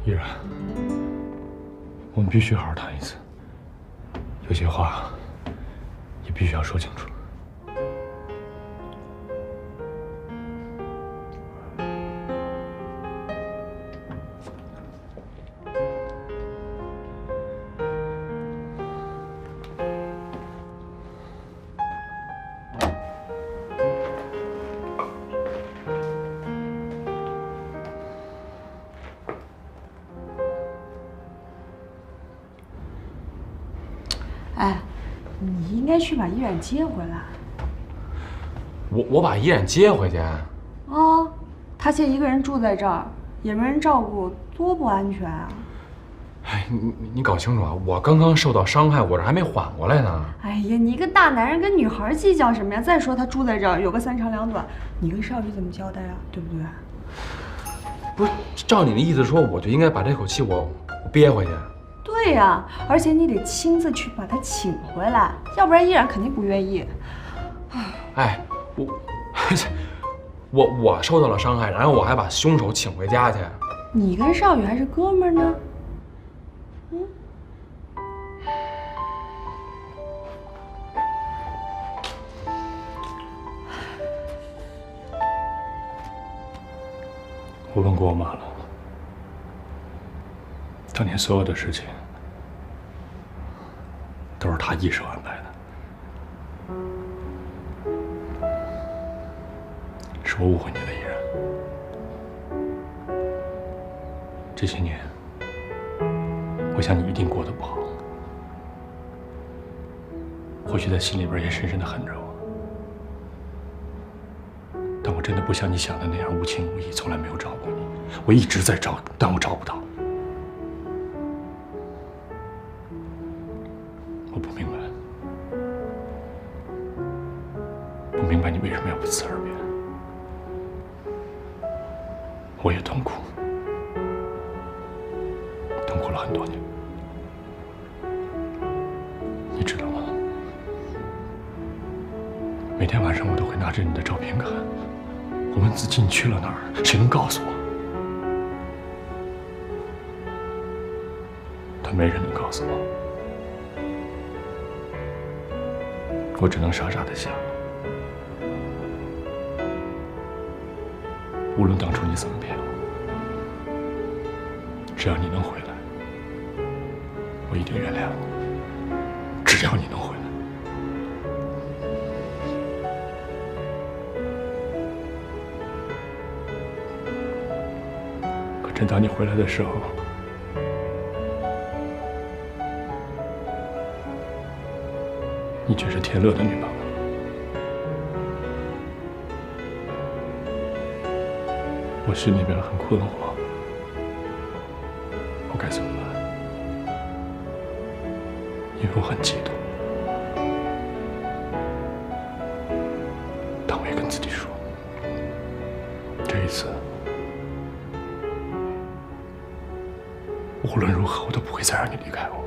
依然，我们必须好好谈一次，有些话也必须要说清楚。哎，你应该去把依然接回来。我把依然接回去？啊，他现在一个人住在这儿，也没人照顾，多不安全啊！哎，你搞清楚啊！我刚刚受到伤害，我这还没缓过来呢。哎呀，你一个大男人跟女孩计较什么呀？再说他住在这儿，有个三长两短，你跟少宇怎么交代啊？对不对？不是，照你的意思说，我就应该把这口气我憋回去。对呀，而且你得亲自去把他请回来，要不然依然肯定不愿意。哎，我受到了伤害，然后我还把凶手请回家去。你跟少宇还是哥们儿呢？我问过我妈了，当年所有的事情都是她一手安排的，是我误会你了，依然。这些年，我想你一定过得不好，或许在心里边也深深的恨着我。但我真的不像你想的那样无情无义，从来没有找过你。我一直在找，但我找不到。我不明白，不明白你为什么要不辞而别。我也痛苦，痛苦了很多年。你知道吗？每天晚上我都会拿着你的照片看。我问自己你去了哪儿？谁能告诉我？但没人能告诉我。我只能傻傻的想，无论当初你怎么骗我，只要你能回来，我一定原谅你。只要你能回来。正当你回来的时候，你却是天乐的女朋友。我心里边很困惑，我该怎么办？因为我很嫉妒，但我也跟自己说，这一次。无论如何，我都不会再让你离开我，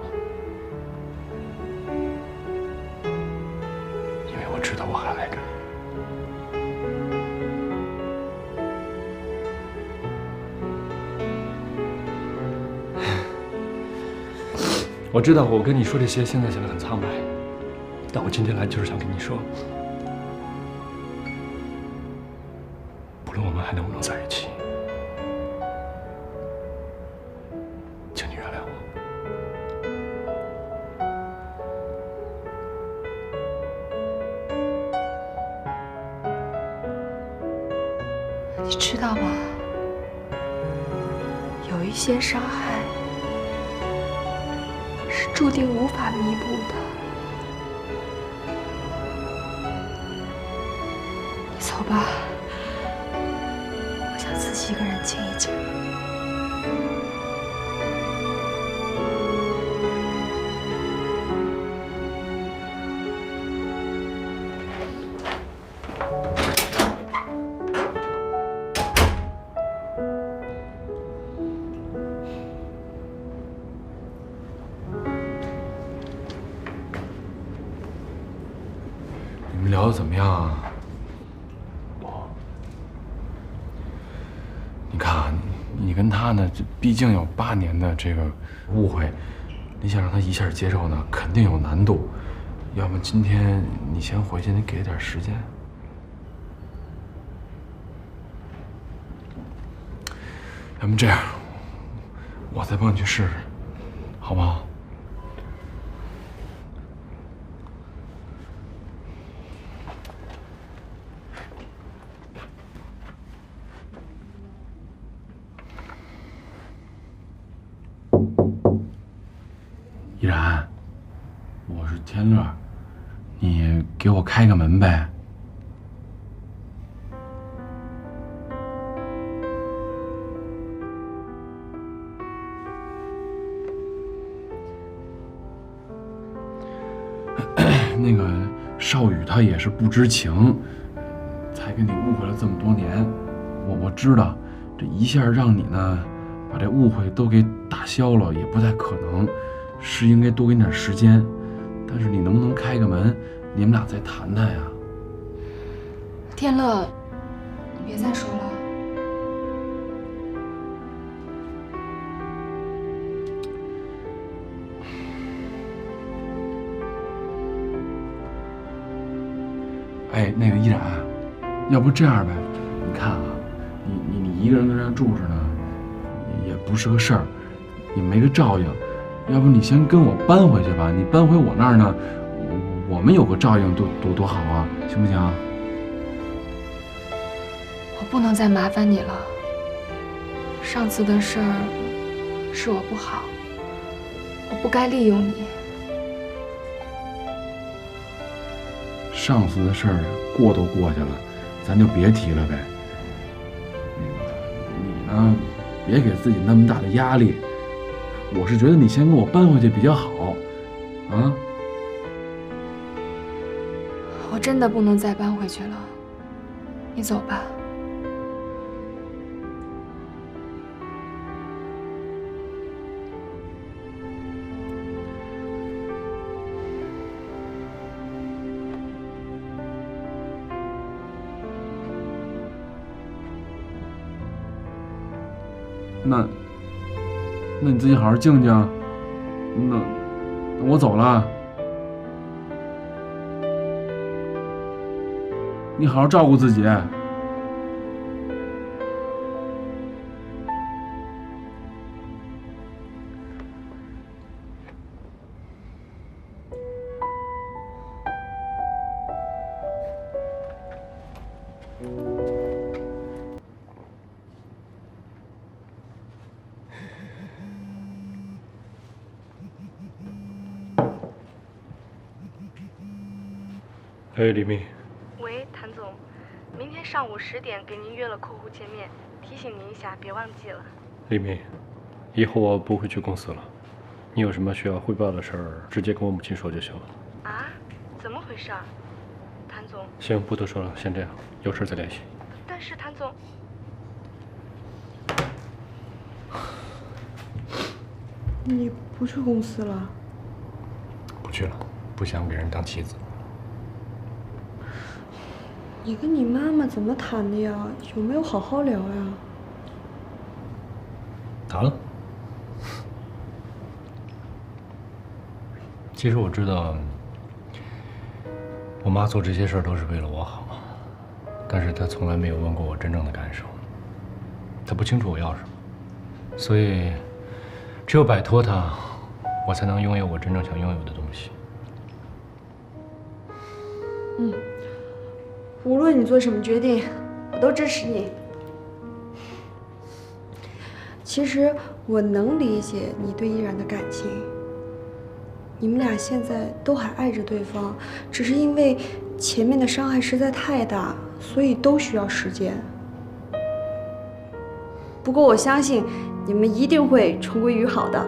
因为我知道我还爱着你。我知道我跟你说这些，现在显得很苍白，但我今天来就是想跟你说，不论我们还能不能在一起。你知道吗？有一些伤害是注定无法弥补的。你走吧，我想自己一个人静一静。你们聊得怎么样啊？你看啊，你跟他呢，这毕竟有8年的这个误会，你想让他一下接受呢，肯定有难度。要么今天你先回去，你给他点时间。要么这样，我再帮你去试试，好不好？依然，我是天乐，你给我开个门呗。那个少宇他也是不知情，才跟你误会了这么多年。我知道，这一下让你呢把这误会都给打消了，也不太可能，是应该多给你点时间。但是你能不能开个门，你们俩再谈谈呀？天乐，你别再说了。哎，那个依然，要不这样呗？你看啊，你一个人跟这儿住着呢，也不是个事儿，也没个照应。要不你先跟我搬回去吧？你搬回我那儿呢，我们有个照应多好啊，行不行？我不能再麻烦你了。上次的事儿是我不好，我不该利用你。上次的事儿过都过去了，咱就别提了呗。你呢，别给自己那么大的压力。我是觉得你先跟我搬回去比较好，啊？我真的不能再搬回去了，你走吧。那你自己好好静静。那我走了，你好好照顾自己。哎，李密。喂，谭总，明天上午10点给您约了客户见面，提醒您一下，别忘记了。李密，以后我不会去公司了，你有什么需要汇报的事儿，直接跟我母亲说就行了。啊？怎么回事？谭总。行，不多说了，先这样，有事再联系。但是谭总，你不去公司了？不去了，不想给人当棋子。你跟你妈妈怎么谈的呀？有没有好好聊呀？谈了。其实我知道，我妈做这些事儿都是为了我好，但是她从来没有问过我真正的感受，她不清楚我要什么，所以只有摆脱她，我才能拥有我真正想拥有的东西。无论你做什么决定，我都支持你。其实我能理解你对依然的感情，你们俩现在都还爱着对方，只是因为前面的伤害实在太大，所以都需要时间。不过我相信你们一定会重归于好的。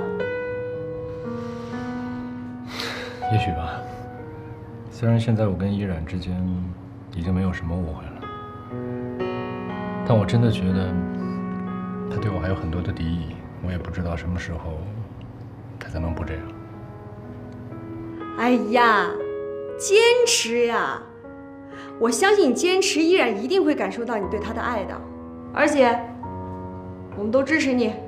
也许吧。虽然现在我跟依然之间已经没有什么误会了，但我真的觉得他对我还有很多的敌意，我也不知道什么时候他才能不这样。哎呀，坚持呀！我相信你坚持，依然一定会感受到你对他的爱的。而且，我们都支持你。